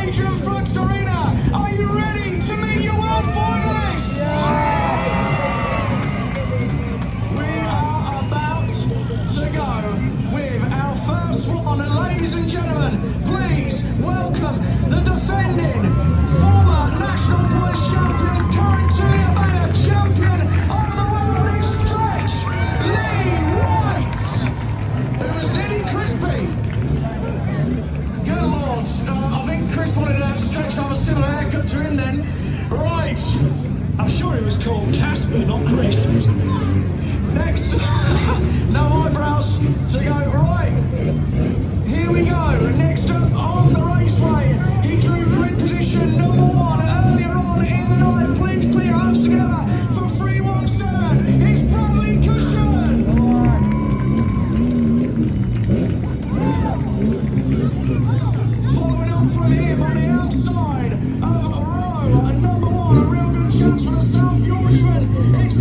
Are you ready to meet your world finalists? We are about to go with our first one. Ladies and gentlemen, please welcome the defending former National Boys Champion, current Junior Banger Champion of the World in Stretch, Lee White, who is nearly crispy. Good lord, I think Chris wanted to stretch to have a similar haircut to him then. Right. I'm sure it was called Casper, not Chris. Next, no eyebrows to go. Right. Here we go. Next up on the raceway, he drew grid position #1 earlier on in the night. Please put your hands together for 317. It's Bradley Cushion. Following on from him on the outside of row #1, a real good chance for the South Yorkshireman. It's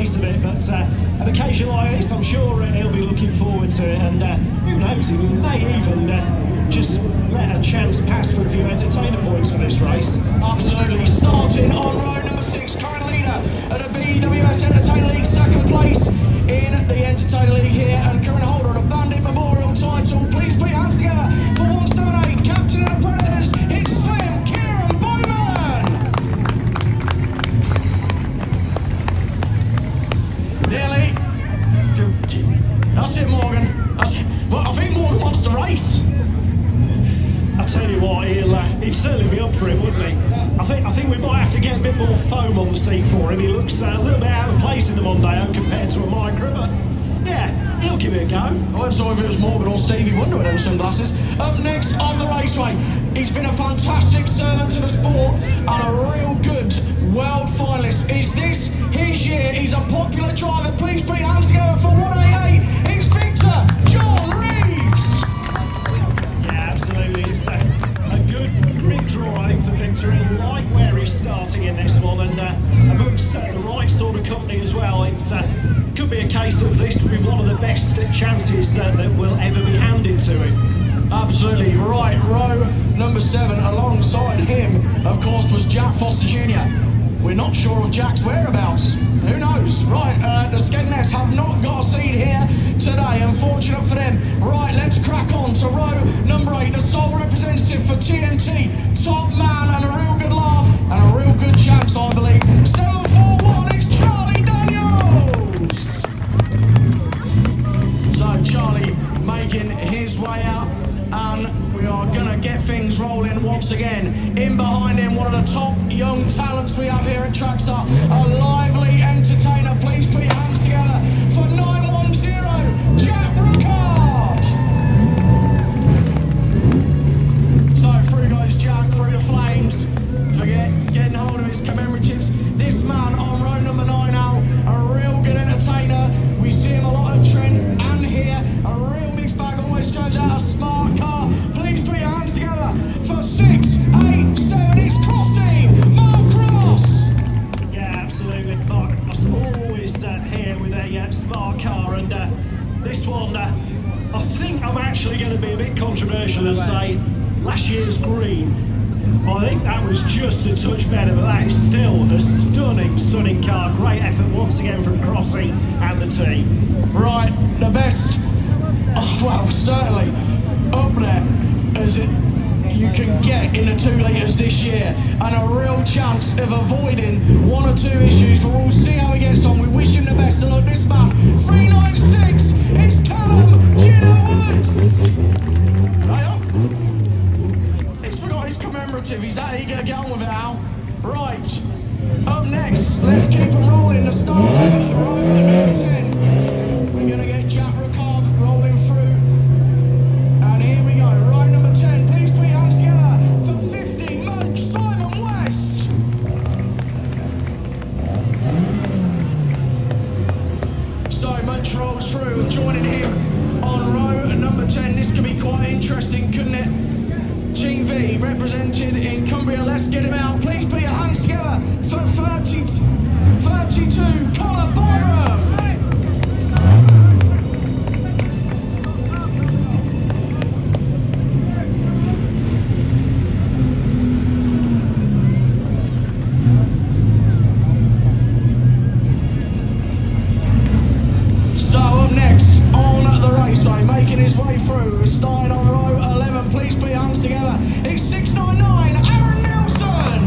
pace of it, but an occasion like this, I'm sure he'll be looking forward to it, and who knows, he may even just let a chance pass for a few entertainer points for this race. Absolutely. Starting on row number 6, current leader at the BWS Entertainer League, second place in the Entertainer League here, and current holder of the Bandit Memorial title. Please put your hands together for 178, captain of the Predators. It's Slim Kieran Bowman. Nearly. That's it, Morgan. That's it. Well, I think Morgan wants to race. I tell you what, he'd certainly be up for it, wouldn't he? I think we might have to get a bit more foam on the seat for him. He looks a little bit out of place in the Mondeo compared to a Micra, but yeah, he'll give it a go. I wasn't sure if it was Morgan or Stevie Wonder with them sunglasses. Up next on the raceway, he's been a fantastic servant to the sport and a real good world finalist. Is this his year? He's a popular driver. Please put your hands together for 188. It's Victor John Reeves. Yeah, absolutely. It's a good grid draw, I think, for Victor. He'll like where he's starting in this one, and amongst the right sort of company as well. It's could be a case of this will be one of the best chances that will ever be handed to him. Absolutely right. Row number 7, alongside him, of course, was Jack Foster Jr. We're not sure of Jack's whereabouts. Who knows? Right, the Skegness have not got a seat here today. Unfortunate for them. Right, let's crack on to row number 8, the sole representative for TNT. Top man and a real good laugh and a real good chance, I believe. 741, it's Charlie Daniels. So Charlie making his way out, and we are going to get things rolling once again. In behind him, one of the top young talents we have here at Trackstar, a lively entertainer. Please put your hands together for 910, Jack Ricard. So through goes Jack, through the flames. Forget getting hold of his commemoratives. This man on row number 9 now, a real good entertainer. We see him a lot at Trent and here. A real mixed bag, always turns out a smart car. Please put your hands together for 6, 8, 7. It's Crossing, Mark Cross. Yeah, absolutely. Mark Cross always here with a smart car, and this one, I think I'm actually going to be a bit controversial and say last year's green. I think that was just a touch better, but that is still a stunning, stunning car. Great effort once again from Crossy and the team. Right, the best, well, certainly up there as you can get in the 2 litres this year, and a real chance of avoiding 1 or 2 issues, but we'll see how he gets on. We wish him the best, and look, this man, 396, it's Callum Gino-Woods. Right up. He's forgot his commemorative. He's that eager to get on with it now. Right. Up next, let's keep him rolling. The start of row number 10. We're going to get Jack Ricard rolling through. And here we go. Row number 10. Please put your hands together for 50. Munch Simon West. So Munch rolls through, and joining him on row number 10. This could be quite interesting, couldn't it? Team V represented in Cumbria. Let's get him out. Please put your hands together for 32 Connor Byram. So up next on the raceway, making his way through, starting on row 11. Please put your hands together. It's 699, Aaron Nelson.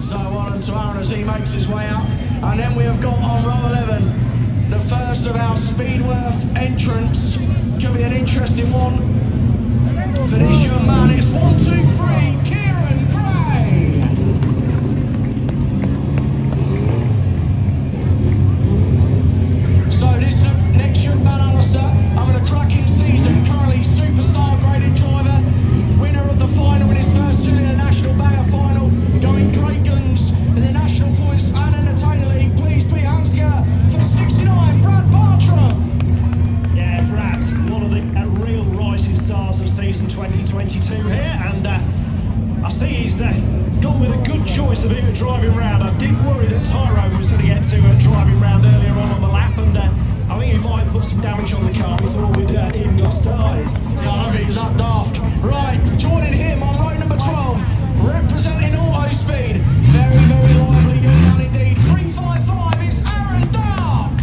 So well done to Aaron as he makes his way out. And then we have got on row 11, the first of our Speedworth entrants. Could be an interesting one for this young man. It's 1, 2, 3, Kieran Gray. So this next young man, Alistair, having a cracking season, currently superstar graded driver, winner of the final in his first 2 litre national banger final, going great guns in the national points and entertainer league. Please put your hands together for 69, Brad Bartram. Yeah, Brad, one of the real rising stars of season 2022 here, and driving round. I did worry that Tyrone was going to get to driving round earlier on the lap, and I think he might have put some damage on the car before we'd even got started. Yeah, I don't think he's that daft. Right, joining him on row number 12, representing Auto Speed. Very, very lively young man indeed. 355 is Aaron Dark.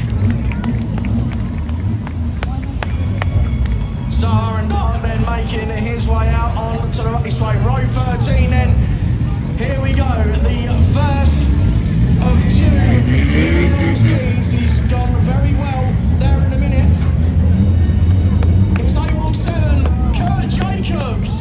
So Aaron Dark then making his way out onto the raceway. Row 13 then. Here we go. The first of two seas. He's gone very well there in a minute. It's 817, Kurt Jacobs.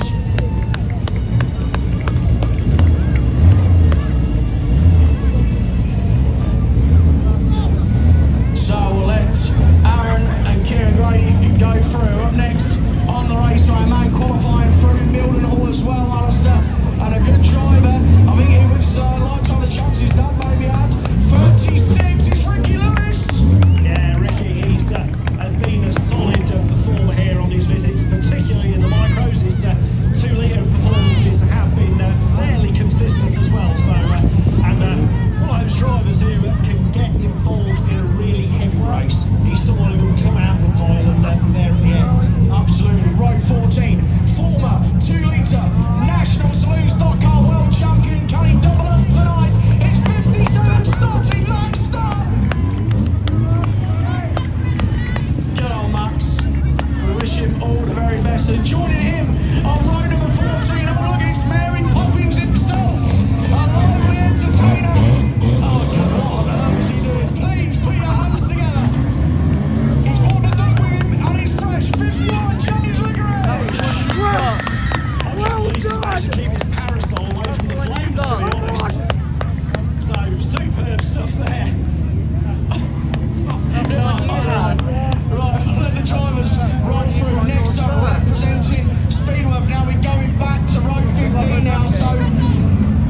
So we'll let Aaron and Kieran Gray go through. Up next on the raceway, a man qualifying through Mildenhall as well, Alistair, and a good driver. I think he was like to have the chances dad maybe had. 36 is Ricky Lewis. Yeah, Ricky, he's been a solid performer here on his visits, particularly in the micros. His 2-litre performances have been fairly consistent as well. So, and one of those drivers who can get involved in a really heavy race. He's someone who will come out of the pile and there at the end. Absolutely. Row 14, former 2-litre National Saloon Stock Car World Champion, can he double up tonight? It's 57 starting, Max Stop! Good on Max. We wish him all the very best. And joining him on row number 14, oh look, it's Mary Poppins himself, a lively entertainer. Oh God, what on earth is he doing? Please put your hands together. He's brought the dog with him and he's fresh. 51 James Liggett. Well done! To keep his parasol away from the flames, to be honest. So, superb stuff there. Right, let the drivers roll through. Next up, representing Speedworth. Now we're going back to row 15 now, so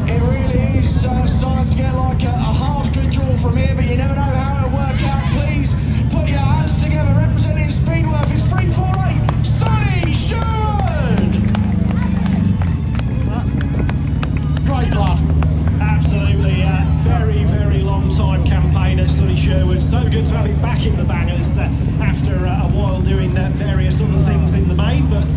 it really is starting to get like a hard good draw from here, but you never know how it'll work out. Please put your hands together. Representing Speedworth is 348, Sonny Sherwood. Great lad. Absolutely, very, very long time campaigner, Sonny Sherwood. So good to have him back in the bangers after a while doing various other things in the main. But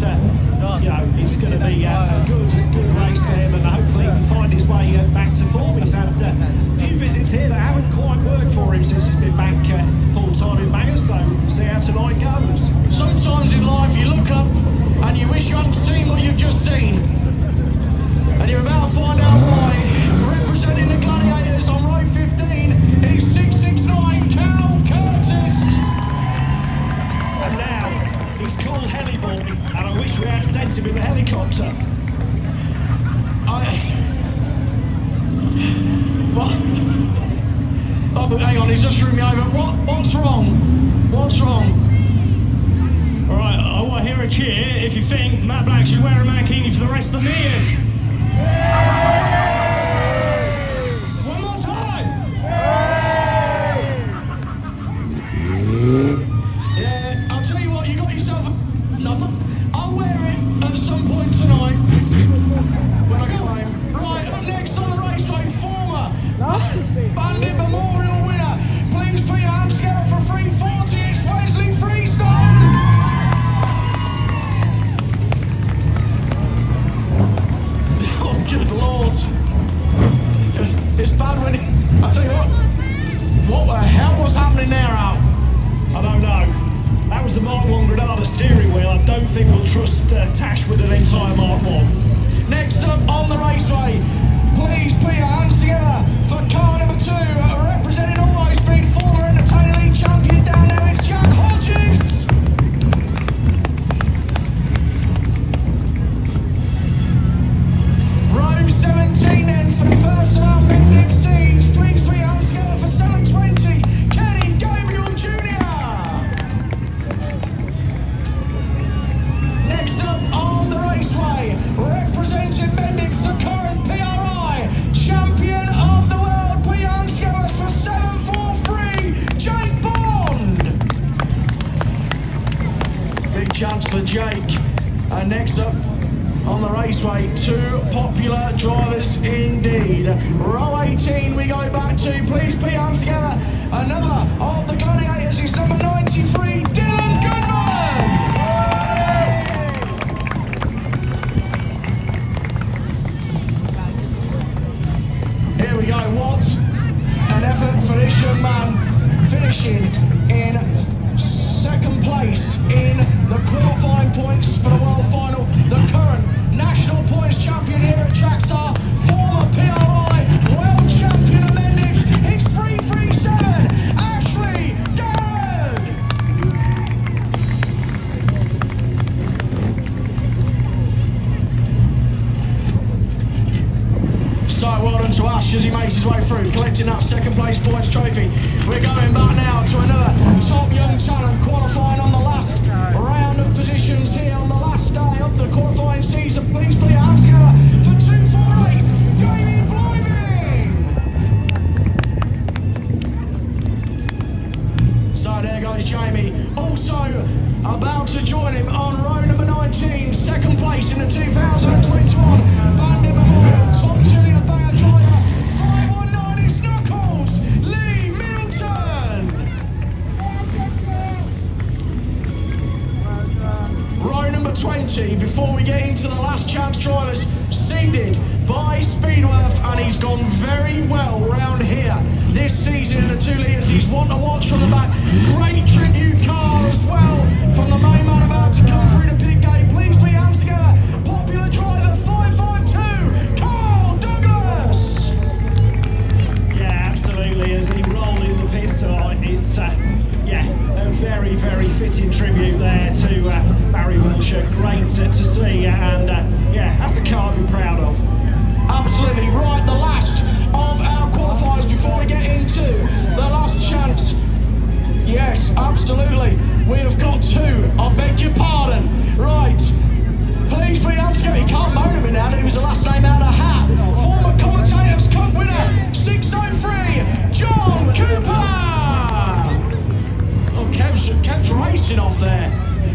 you know, it's going to be a good race for him, and hopefully he can find his way back to form. He's had a few visits here that haven't quite worked for him since he's been back full time in bangers. So we'll see how tonight goes. Sometimes in life you look up and you wish you hadn't seen what you've just seen. And you're about to find out why. Representing the Gladiators on row 15 is 669 Cal Curtis. And now he's called Heli Boy, and I wish we had sent him in the helicopter. What? Oh, but hang on, he's just threw me over. What's wrong? What's wrong? Alright, I want to hear a cheer if you think Matt Black should wear a mankini for the rest of the meeting. One more time! Yeah, I'll tell you what, you got yourself a number. I'll wear it at some point tonight when I go home. Right, up next on the raceway, former Bandit Memorial winner. Please put your hands together for 340. It's Wesley Freestone. Oh, good lord. It's bad when I tell you what the hell was happening there, Al? I don't know. That was the Mark 1 Granada steering wheel. I don't think we'll trust Tash with an entire Mark 1. Next up on the raceway, please put your hands together for car number 2, representing All Speed, former Entertainer League champion down there, it's Jack Hodges. Row 17 then for the first of our Mendip scenes. Please put your hands together for 720, Kenny Gabriel Jr. Next up on the raceway, representing Mendip's the current PRI champion of the world. Put your hands together for 743, Jake Bond. Big chance for Jake. And next up on the raceway, two popular drivers indeed. Row 18, effort for this young man, finishing in second place in the qualifying points for the World Final. The current national points champion here at Trackstar, former PRI world champion of Mendips, it's 337, Ashley Gag! So well done to Ash as he makes his way through, collecting that second place points trophy. We're going back now to another top young talent qualifying on the last round of positions here on the last day of the qualifying season. Please put your hands together for 248, Jamie Bliming! So there goes Jamie. Also about to join him on row number 19, second place in the 2021 Bandit Memorial Top 2 in a banger driver, 519 is Knuckles, Lee Middleton. Row number 20, before we get into the last chance drivers, seeded by Speedworth, and he's gone very well round here this season in the 2 litres. He's one to watch from the back. Great tribute car as well from the main man about to come through the pit gate. Please put your hands together. Popular driver 552, Carl Douglas. Yeah, absolutely. As he rolled in the pits tonight, it's a very, very fitting tribute there to Barry Wilshire. Great to see, and that's a car to be proud of. Absolutely right. The last of our qualifiers before we get into the last chance. Yes, absolutely. We have got two. I beg your pardon. Right. Please put your hands together. You can't moan at me now that he was the last name out of the hat. Former Commentators Cup winner, 603, John Cooper. Oh, Kev's racing off there.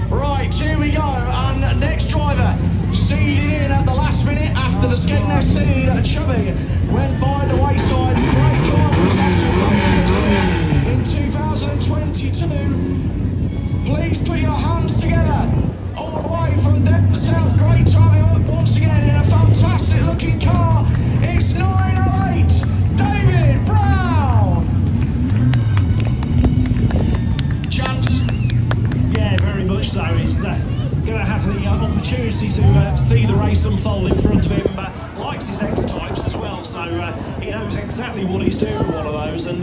Right, here we go. And next driver, seeded in at the last minute after the Skegness seed at Chubby went by the wayside. Great driver was actually in 2022. Please put your hands together all the way from down south. Great driving up once again in a fantastic looking car. It's 908 David Brown. Chance. Yeah, very much so. He's going to have the opportunity to see the race unfold in front of him. Likes his X-types as well, so he knows exactly what he's doing with one of those, and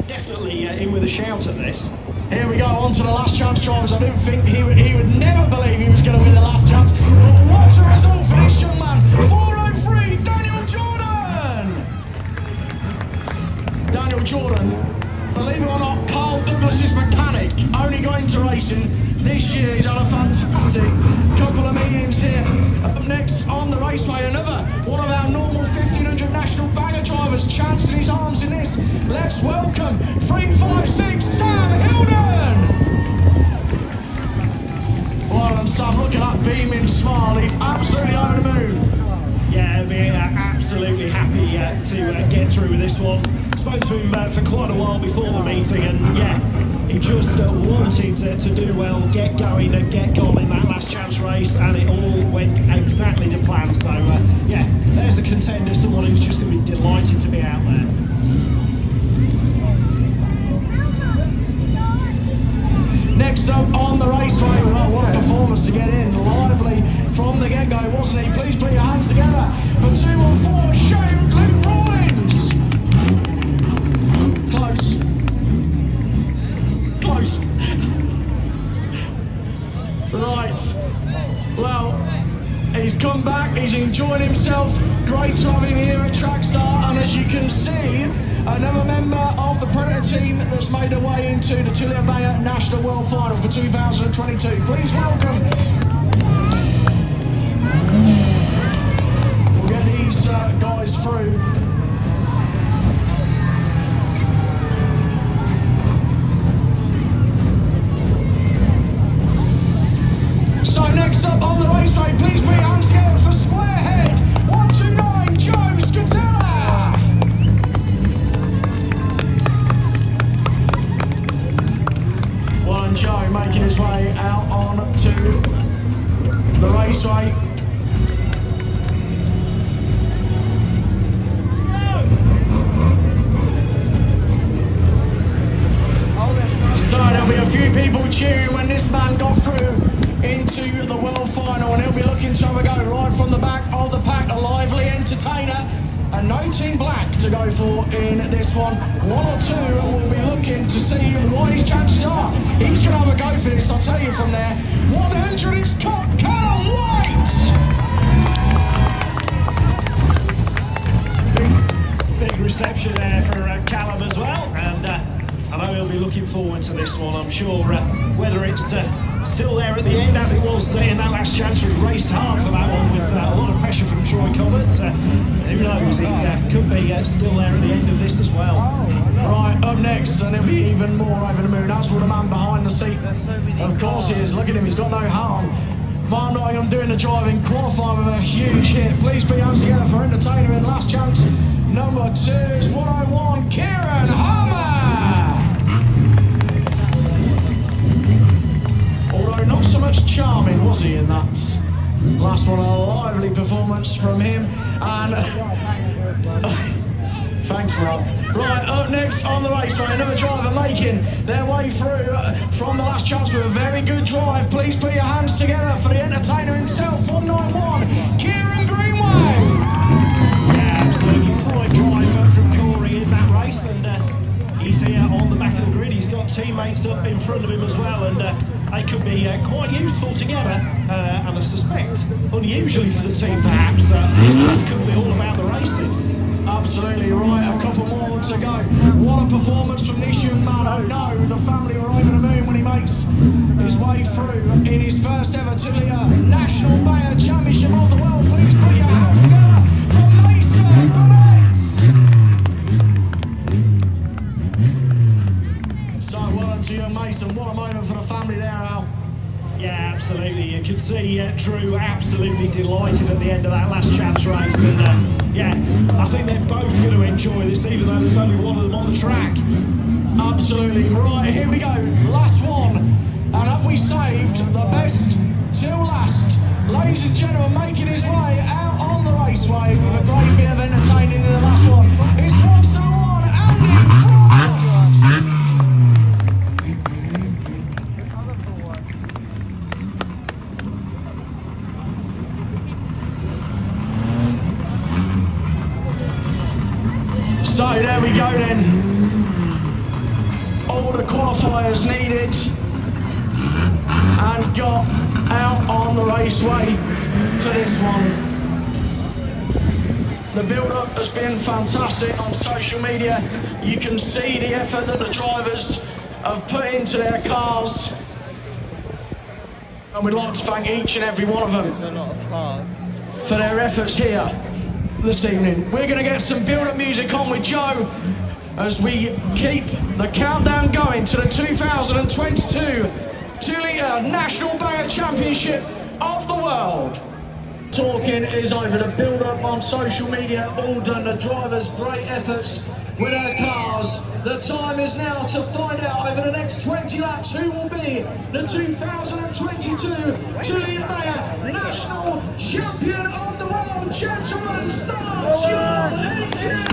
definitely in with a shout at this. Here we go, on to the last chance drivers. I don't think he would never believe he was going to win the last chance. But what a result for this young man. 403, Daniel Jordan. Daniel Jordan, believe it or not, Carl Douglas's mechanic, only got into racing this year. He's had a fantastic couple of meetings here. Up next on the raceway, another one of our normal 1500 national banger drivers, chancing his arms in this. Let's welcome 356 Sam Hilden. Well done, Sam. Look at that beaming smile. He's absolutely over the moon. Yeah, we're absolutely happy to get through with this one. Spoke to him for quite a while before the meeting, and he just wanted to do well, get going and get gone in that last chance race, and it all went exactly to plan. So there's a contender, someone who's just going to be delighted to be out there. Next up on the raceway, well, what a performance to get in. Lively from the get-go, wasn't he? Please put your hands together for 214, Shane Luke Rawlins. Close. Right. Well, he's come back, he's enjoyed himself. Great to have him here at Trackstar, and as you can see, another member of the Predator team that's made their way into the Tulia Bayer National World Final for 2022. Please welcome. We'll get these guys through. So next up on the raceway, please put your hands together for Squarehead 129 Joe Scatella. One Joe making his way out on to the raceway. people cheering when this man got through into the world final, and he'll be looking to have a go right from the back of the pack. A lively entertainer, and no Team Black to go for in this one. One or two, and we'll be looking to see what his chances are. He's going to have a go for this, I'll tell you from there. 100 is Scott, cannot wait! Big reception there for Callum as well, and I know he'll be looking forward to this one. I'm sure whether it's still there at the end as it was in that last chance, he raced hard for that one with a lot of pressure from Troy Covert. Who knows, he could be still there at the end of this as well. Right, up next, and it'll be even more over the moon. That's what the man behind the seat, of course he is. Look at him, he's got no harm. Mark Nottingham doing the driving, qualifying with a huge hit. Please put your hands together for entertainer in last chance. Number 2 is 101, Kieran Harmer. Although not so much charming, was he, in that last one? A lively performance from him. And thanks, Mark. Right, up next on the raceway, another driver making their way through from the last chance with a very good drive. Please put your hands together for the entertainer himself, 191, Kieran Greenway. Yeah, absolutely fine drive from Corey in that race, and he's here on the back of the grid. He's got teammates up in front of him as well, and they could be quite useful together, and I suspect unusually for the team perhaps. This could be all about the racing. Absolutely right, a couple more to go. What a performance from this young man. Oh no, the family were over the moon when he makes his way through in his first ever 2-litre National Bayer Championship of the World. Please put your hands together for Mason Bennett. So well done to you, Mason. What a moment for the family there, Al. Yeah, absolutely. You could see Drew absolutely delighted at the end of that last chance race, and yeah, I think they're both going to enjoy this, even though there's only one of them on the track. Absolutely. Right, here we go. Last one. And have we saved the best till last? Ladies and gentlemen, making his way out on the raceway with a great bit of entertaining in the last one. It's 1-1, Andy Frost. So there we go then. All the qualifiers needed and got out on the raceway for this one. The build-up has been fantastic on social media. You can see the effort that the drivers have put into their cars. And we'd like to thank each and every one of them for their efforts here this evening. We're going to get some build-up music on with Joe as we keep the countdown going to the 2022 2-litre National Bayer Championship of the World. Talking is over. The build-up on social media, all done. The drivers' great efforts with their cars. The time is now to find out over the next 20 laps who will be the 2022 2-litre Bayer National Champion of the World. Gentlemen, start your engine!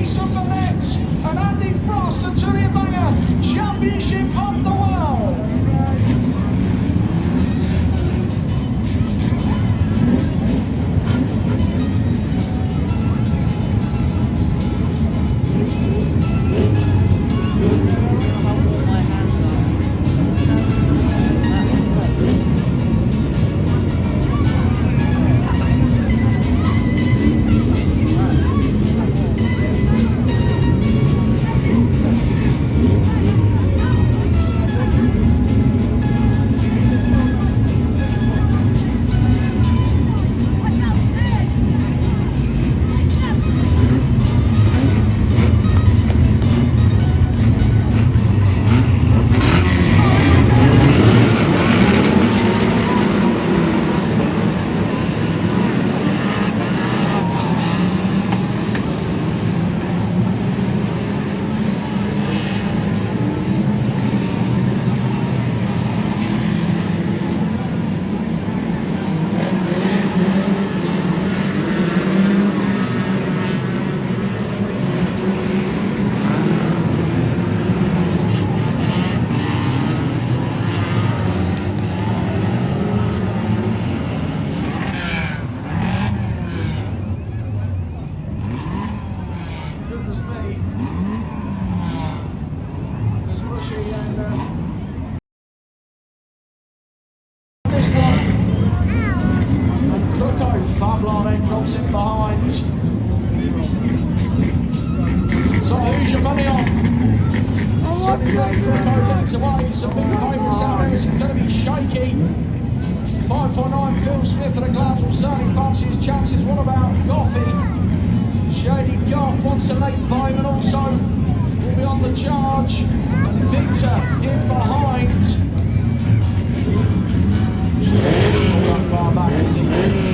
Jason Burnett and Andy Frost and Julian Banger, Championship of the World. Goodness me. There's Rushy and this one. And Crooko, Fablar then drops it behind. So who's your money on? 73 Crooko leads away. Some big favourites out there. Is it going to be shaky? 549 Phil Smith and the Glabs will certainly fancy his chances. What about Goffey? Shady Goff wants a late Bowman also will be on the charge, and Victor in behind. Shady not that far back, is he?